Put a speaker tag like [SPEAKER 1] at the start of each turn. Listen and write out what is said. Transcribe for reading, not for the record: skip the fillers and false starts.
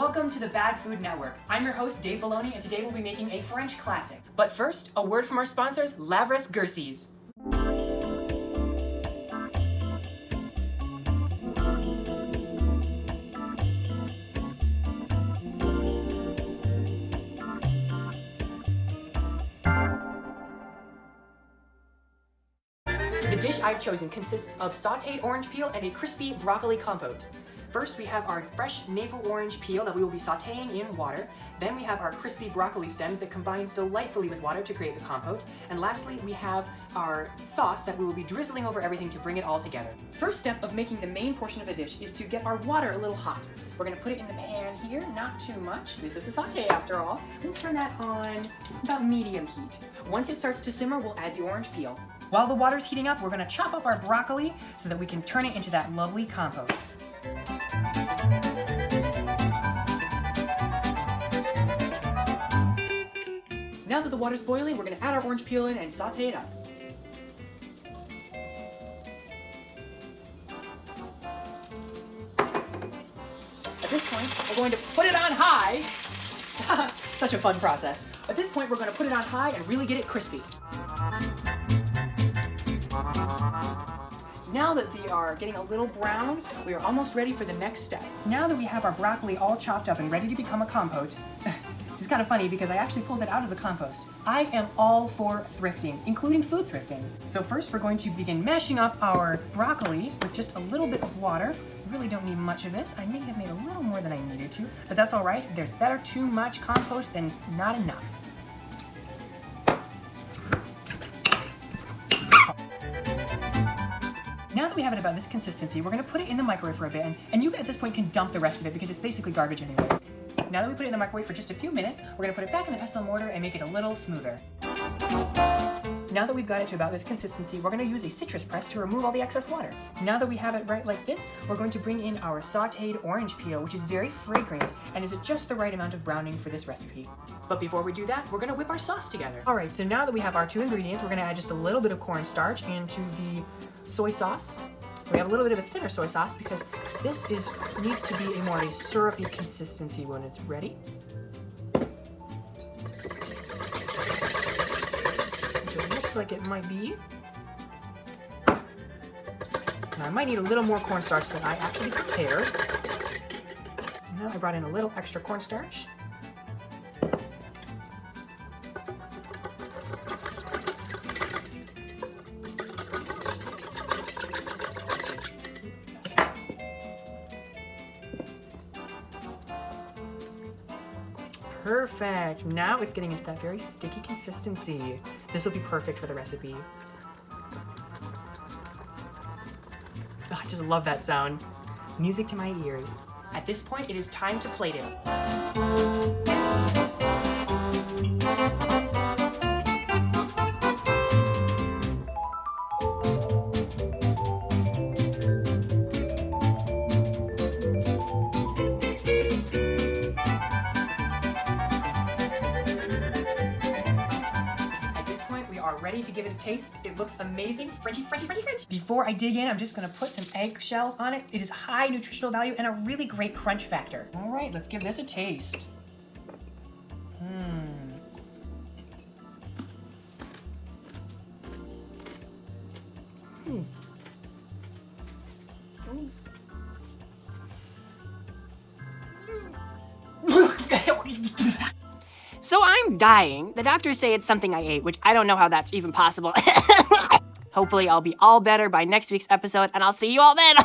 [SPEAKER 1] Welcome to the Bad Food Network. I'm your host, Dave Baloney, and today we'll be making a French classic. But first, a word from our sponsors, Lavras Gersies. The dish I've chosen consists of sautéed orange peel and a crispy broccoli compote. First, we have our fresh navel orange peel that we will be sautéing in water. Then we have our crispy broccoli stems that combines delightfully with water to create the compote. And lastly, we have our sauce that we will be drizzling over everything to bring it all together. First step of making the main portion of the dish is to get our water a little hot. We're gonna put it in the pan here, not too much. This is a sauté after all. We'll turn that on about medium heat. Once it starts to simmer, we'll add the orange peel. While the water's heating up, we're gonna chop up our broccoli so that we can turn it into that lovely compote. Now that the water's boiling, we're gonna add our orange peel in and saute it up. At this point, we're going to put it on high. Such a fun process. At this point, we're gonna put it on high and really get it crispy. Now that they are getting a little brown, we are almost ready for the next step. Now that we have our broccoli all chopped up and ready to become a compote, it's kind of funny because I actually pulled it out of the compost. I am all for thrifting, including food thrifting. So first we're going to begin mashing up our broccoli with just a little bit of water. We really don't need much of this. I may have made a little more than I needed to, but that's all right. There's better too much compost than not enough. Now that we have it about this consistency, we're gonna put it in the microwave for a bit, and you at this point can dump the rest of it because it's basically garbage anyway. Now that we put it in the microwave for just a few minutes, we're gonna put it back in the pestle mortar and make it a little smoother. Now that we've got it to about this consistency, we're gonna use a citrus press to remove all the excess water. Now that we have it right like this, we're going to bring in our sautéed orange peel, which is very fragrant and is at just the right amount of browning for this recipe. But before we do that, we're gonna whip our sauce together. All right, so now that we have our two ingredients, we're gonna add just a little bit of cornstarch into the soy sauce. We have a little bit of a thinner soy sauce because this needs to be a more of a syrupy consistency when it's ready. It looks like it might be. Now I might need a little more cornstarch than I actually prepared. Now I brought in a little extra cornstarch. Perfect. Now it's getting into that very sticky consistency. This will be perfect for the recipe. Oh, I just love that sound. Music to my ears. At this point, it is time to plate it. Ready to give it a taste. It looks amazing. Frenchy, Frenchy, Frenchy, French. Before I dig in, I'm just gonna put some eggshells on it. It is high nutritional value and a really great crunch factor. All right, let's give this a taste.
[SPEAKER 2] So I'm dying. The doctors say it's something I ate, which I don't know how that's even possible. Hopefully I'll be all better by next week's episode, and I'll see you all then.